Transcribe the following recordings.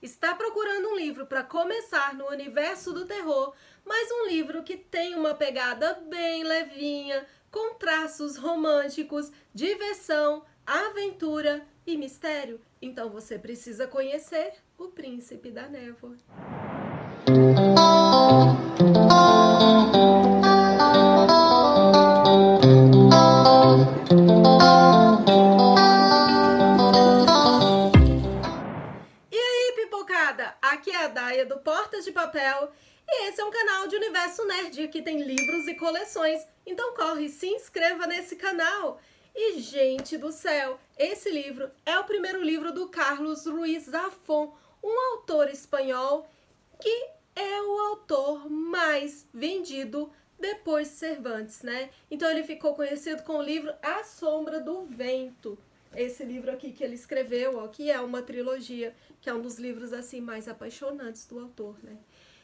Está procurando um livro para começar no universo do terror, mas um livro que tem uma pegada bem levinha, com traços românticos, diversão, aventura e mistério? Então você precisa conhecer O Príncipe da Névoa. E aí, pipocada? Aqui é a Daia do Porta de Papel e esse é um canal de Universo Nerd que tem livros e coleções. Então corre, se inscreva nesse canal. E, gente do céu, esse livro é o primeiro livro do Carlos Ruiz Zafón, um autor espanhol que é o autor mais vendido depois de Cervantes, né? Então ele ficou conhecido com o livro A Sombra do Vento. Esse livro aqui que ele escreveu, ó, que é uma trilogia, que é um dos livros assim mais apaixonantes do autor, né?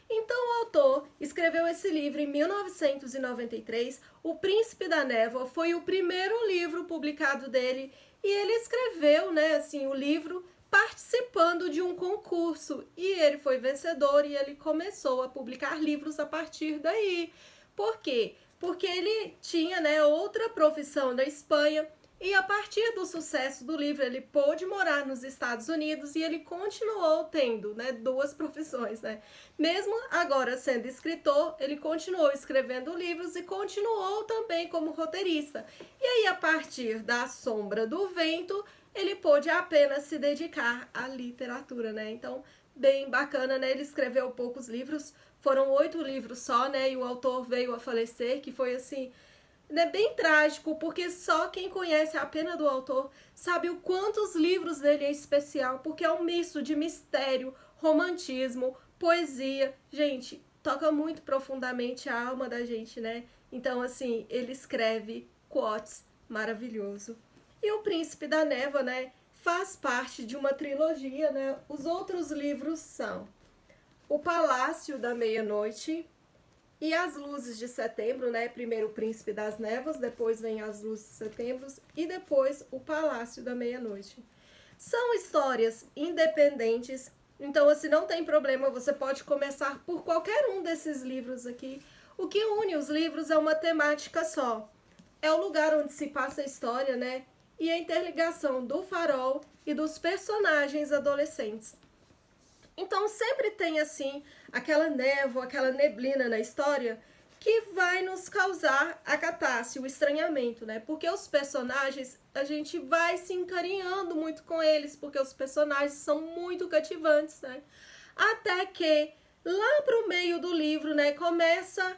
Então o autor escreveu esse livro em 1993. O Príncipe da Névoa foi o primeiro livro publicado dele e ele escreveu, né, assim, o livro participando de um concurso e ele foi vencedor e ele começou a publicar livros a partir daí. Por quê? Porque ele tinha, né, outra profissão na Espanha e a partir do sucesso do livro ele pôde morar nos Estados Unidos e ele continuou tendo, né, duas profissões, né? Mesmo agora sendo escritor, ele continuou escrevendo livros e continuou também como roteirista. E aí a partir da Sombra do Vento ele pôde apenas se dedicar à literatura, né? Então, bem bacana, né? Ele escreveu poucos livros, foram 8 livros só, né? E o autor veio a falecer, que foi assim, né, bem trágico, porque só quem conhece a pena do autor sabe o quanto os livros dele é especial, porque é um misto de mistério, romantismo, poesia. Gente, toca muito profundamente a alma da gente, né? Então, assim, ele escreve quotes maravilhoso. E O Príncipe da Névoa, né, faz parte de uma trilogia, né? Os outros livros são O Palácio da Meia-Noite e As Luzes de Setembro, né? Primeiro O Príncipe das Névoas, depois vem As Luzes de Setembro e depois O Palácio da Meia-Noite. São histórias independentes, então assim, não tem problema, você pode começar por qualquer um desses livros aqui. O que une os livros é uma temática só. É o lugar onde se passa a história, né? E a interligação do farol e dos personagens adolescentes. Então sempre tem assim aquela névoa, aquela neblina na história que vai nos causar a catarse, o estranhamento, né? Porque os personagens, a gente vai se encariñando muito com eles, porque os personagens são muito cativantes, né? Até que lá pro meio do livro, né, começa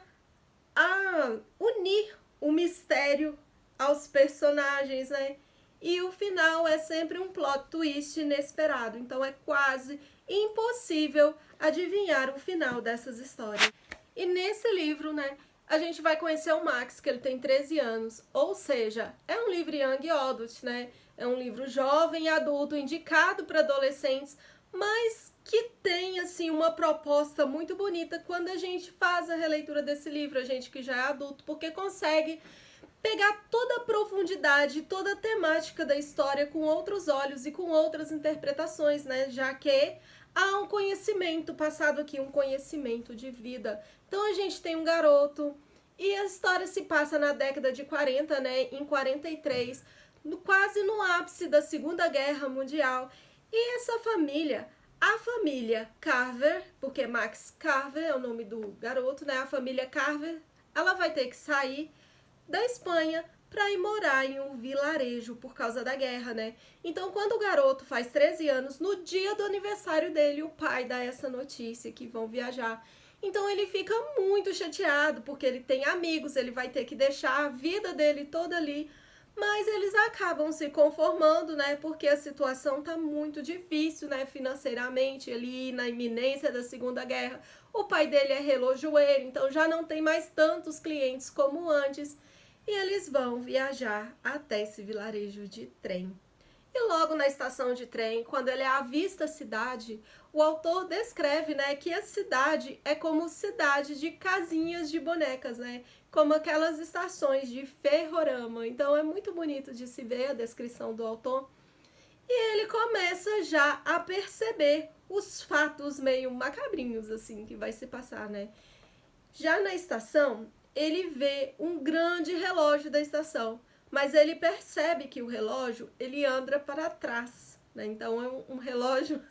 a unir o mistério aos personagens, né? E o final é sempre um plot twist inesperado. Então é quase impossível adivinhar o final dessas histórias. E nesse livro, né, a gente vai conhecer o Max, que ele tem 13 anos. Ou seja, é um livro young adult, né? É um livro jovem e adulto, indicado para adolescentes, mas que tem, assim, uma proposta muito bonita quando a gente faz a releitura desse livro, a gente que já é adulto, porque consegue pegar toda a profundidade, toda a temática da história com outros olhos e com outras interpretações, né? Já que há um conhecimento passado aqui, um conhecimento de vida. Então a gente tem um garoto e a história se passa na década de 40, né? Em 43, quase no ápice da Segunda Guerra Mundial. E essa família, a família Carver, porque Max Carver é o nome do garoto, né? A família Carver, ela vai ter que sair da Espanha para ir morar em um vilarejo por causa da guerra, né? Então, quando o garoto faz 13 anos, no dia do aniversário dele, o pai dá essa notícia que vão viajar. Então, ele fica muito chateado, porque ele tem amigos, ele vai ter que deixar a vida dele toda ali. Mas eles acabam se conformando, né? Porque a situação tá muito difícil, né? Financeiramente, ali na iminência da Segunda Guerra. O pai dele é relojoeiro, então já não tem mais tantos clientes como antes. E eles vão viajar até esse vilarejo de trem. E logo na estação de trem, quando ele avista a cidade, o autor descreve, né, que a cidade é como cidade de casinhas de bonecas, né, como aquelas estações de ferrorama. Então é muito bonito de se ver a descrição do autor. E ele começa já a perceber os fatos meio macabrinhos, assim, que vai se passar, né? Já na estação, ele vê um grande relógio da estação, mas ele percebe que o relógio, ele anda para trás, né? Então é um relógio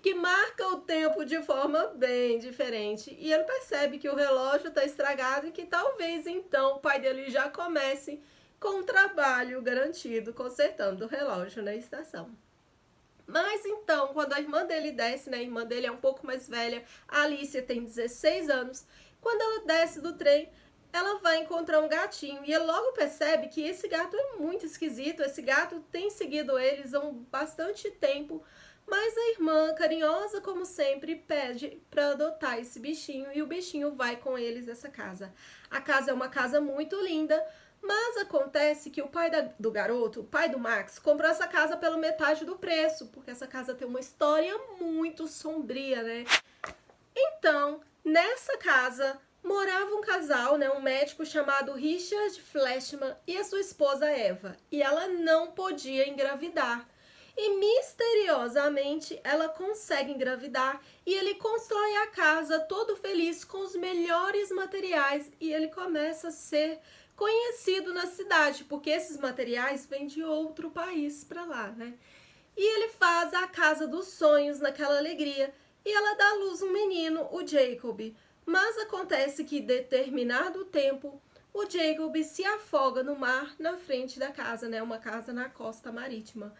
que marca o tempo de forma bem diferente. E ele percebe que o relógio está estragado e que talvez então o pai dele já comece com um trabalho garantido consertando o relógio na estação. Mas então, quando a irmã dele desce, né? A irmã dele é um pouco mais velha, a Alicia tem 16 anos. Quando ela desce do trem, ela vai encontrar um gatinho e ela logo percebe que esse gato é muito esquisito. Esse gato tem seguido eles há bastante tempo, mas a irmã, carinhosa como sempre, pede para adotar esse bichinho e o bichinho vai com eles nessa casa. A casa é uma casa muito linda, mas acontece que o pai do garoto, o pai do Max, comprou essa casa pela metade do preço, porque essa casa tem uma história muito sombria, né? Então, nessa casa morava um casal, né, um médico chamado Richard Fleshman e a sua esposa Eva, e ela não podia engravidar. E misteriosamente ela consegue engravidar e ele constrói a casa todo feliz com os melhores materiais e ele começa a ser conhecido na cidade, porque esses materiais vêm de outro país para lá, né? E ele faz a casa dos sonhos naquela alegria e ela dá à luz um menino, o Jacob. Mas acontece que, determinado tempo, o Jacob se afoga no mar na frente da casa, né? Uma casa na costa marítima.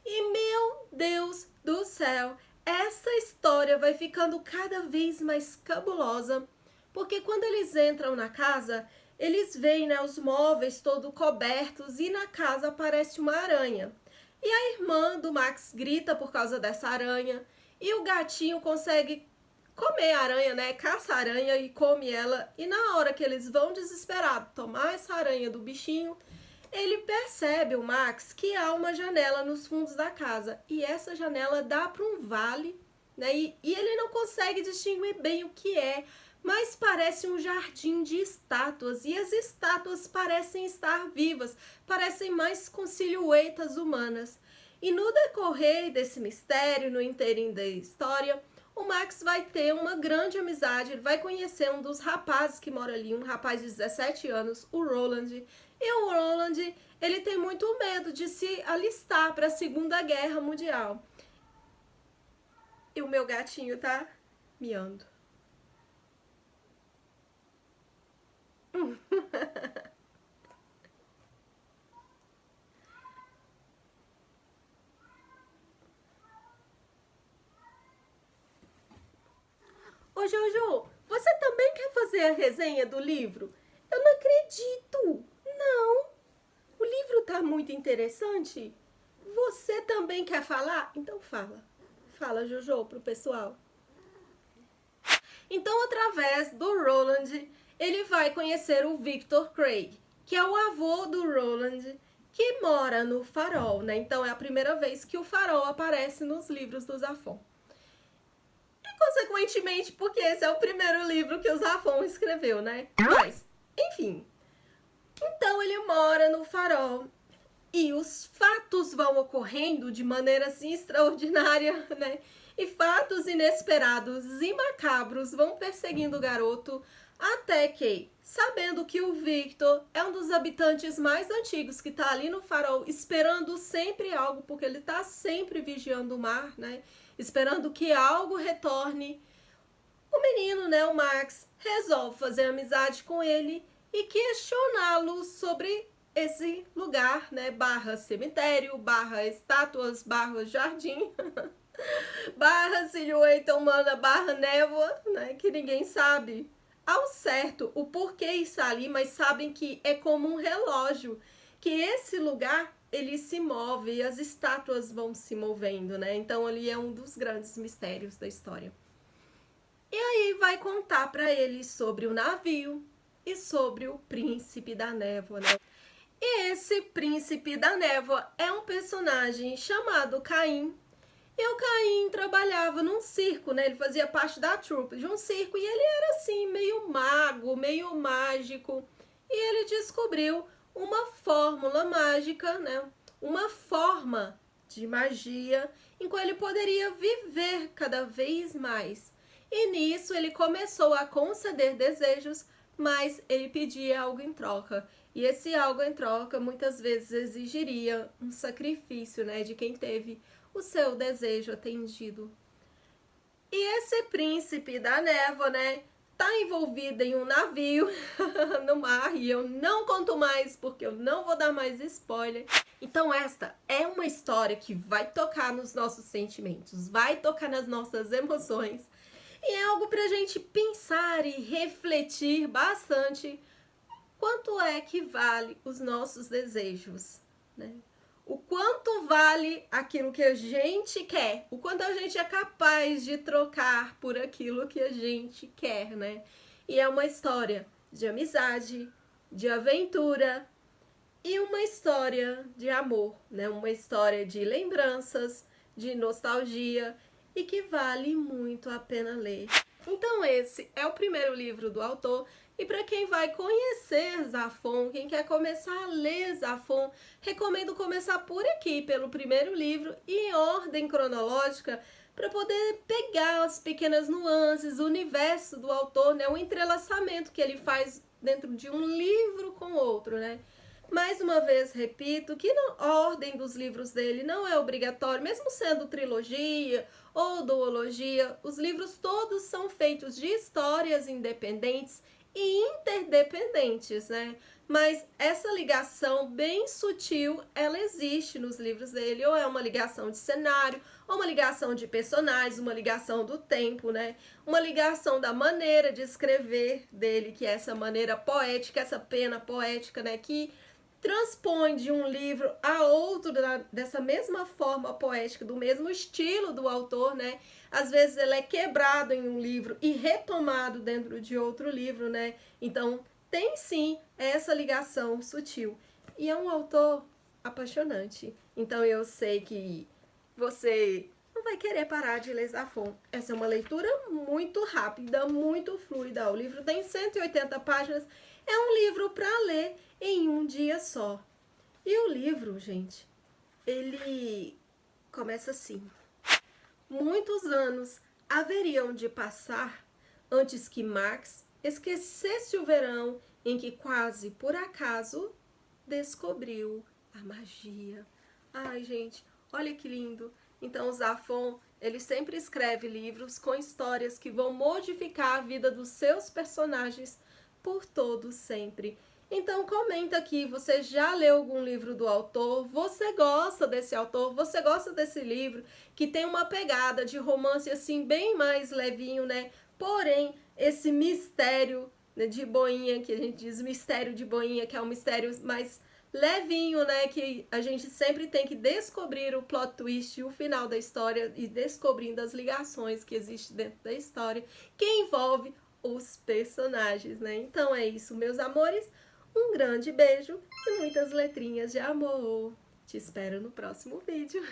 E meu Deus do céu, essa história vai ficando cada vez mais cabulosa, porque quando eles entram na casa, eles veem, né, os móveis todos cobertos e na casa aparece uma aranha. E a irmã do Max grita por causa dessa aranha e o gatinho consegue comer a aranha, né? Caça a aranha e come ela. E na hora que eles vão desesperados tomar essa aranha do bichinho, ele percebe, o Max, que há uma janela nos fundos da casa. E essa janela dá para um vale, né? E ele não consegue distinguir bem o que é, mas parece um jardim de estátuas. E as estátuas parecem estar vivas, parecem mais com silhuetas humanas. E no decorrer desse mistério, no inteirinho da história, o Max vai ter uma grande amizade, ele vai conhecer um dos rapazes que mora ali, um rapaz de 17 anos, o Roland. E o Roland, ele tem muito medo de se alistar para a Segunda Guerra Mundial. E o meu gatinho tá miando. Ô Jojo, você também quer fazer a resenha do livro? Eu não acredito! Não! O livro tá muito interessante. Você também quer falar? Então fala. Fala, Jojo, pro pessoal. Então, através do Roland, ele vai conhecer o Victor Craig, que é o avô do Roland, que mora no Farol, né? Então, é a primeira vez que o Farol aparece nos livros do Zafon. E, consequentemente, porque esse é o primeiro livro que o Zafon escreveu, né? Mas, enfim. Então, ele mora no Farol e os fatos vão ocorrendo de maneira assim extraordinária, né? E fatos inesperados e macabros vão perseguindo o garoto até que, sabendo que o Victor é um dos habitantes mais antigos que tá ali no farol, esperando sempre algo, porque ele tá sempre vigiando o mar, né? Esperando que algo retorne. O menino, né, o Max, resolve fazer amizade com ele e questioná-lo sobre esse lugar, né, barra cemitério, barra estátuas, barra jardim, barra silhueta humana, barra névoa, né, que ninguém sabe ao certo o porquê está ali, mas sabem que é como um relógio, que esse lugar ele se move e as estátuas vão se movendo, né, então ali é um dos grandes mistérios da história. E aí vai contar para ele sobre o navio e sobre o príncipe da névoa, né? E esse príncipe da névoa é um personagem chamado Caim. E o Caim trabalhava num circo, né? Ele fazia parte da troupe de um circo e ele era assim, meio mago, meio mágico. E ele descobriu uma fórmula mágica, né? Uma forma de magia, em que ele poderia viver cada vez mais. E nisso ele começou a conceder desejos, mas ele pedia algo em troca. E esse algo em troca muitas vezes exigiria um sacrifício, né, de quem teve o seu desejo atendido. E esse príncipe da névoa, né, tá envolvido em um navio no mar, e eu não conto mais porque eu não vou dar mais spoiler. Então esta é uma história que vai tocar nos nossos sentimentos, vai tocar nas nossas emoções, e é algo pra gente pensar e refletir bastante quanto é que vale os nossos desejos, né? O quanto vale aquilo que a gente quer, o quanto a gente é capaz de trocar por aquilo que a gente quer, né? E é uma história de amizade, de aventura e uma história de amor, né? Uma história de lembranças, de nostalgia e que vale muito a pena ler. Então esse é o primeiro livro do autor. E para quem vai conhecer Zafon, quem quer começar a ler Zafon, recomendo começar por aqui, pelo primeiro livro, e em ordem cronológica, para poder pegar as pequenas nuances, o universo do autor, né, o entrelaçamento que ele faz dentro de um livro com outro, né? Mais uma vez, repito que a ordem dos livros dele não é obrigatório, mesmo sendo trilogia ou duologia, os livros todos são feitos de histórias independentes e interdependentes, né? Mas essa ligação bem sutil, ela existe nos livros dele, ou é uma ligação de cenário, ou uma ligação de personagens, uma ligação do tempo, né? Uma ligação da maneira de escrever dele, que é essa maneira poética, essa pena poética, né? Que transpõe de um livro a outro dessa mesma forma poética, do mesmo estilo do autor, né? Às vezes ele é quebrado em um livro e retomado dentro de outro livro, né? Então tem sim essa ligação sutil. E é um autor apaixonante. Então eu sei que você não vai querer parar de ler Zafon. Essa é uma leitura muito rápida, muito fluida. O livro tem 180 páginas. É um livro para ler em um dia só. E o livro, gente, ele começa assim. Muitos anos haveriam de passar antes que Max esquecesse o verão em que quase por acaso descobriu a magia. Ai, gente, olha que lindo. Então, o Zafon, ele sempre escreve livros com histórias que vão modificar a vida dos seus personagens por todo sempre. Então comenta aqui, você já leu algum livro do autor? Você gosta desse autor? Você gosta desse livro que tem uma pegada de romance assim bem mais levinho, né? Porém, esse mistério, né, de boinha, que a gente diz mistério de boinha, que é um mistério mais levinho, né? Que a gente sempre tem que descobrir o plot twist, o final da história e descobrindo as ligações que existem dentro da história que envolve os personagens, né? Então é isso, meus amores. Um grande beijo e muitas letrinhas de amor. Te espero no próximo vídeo.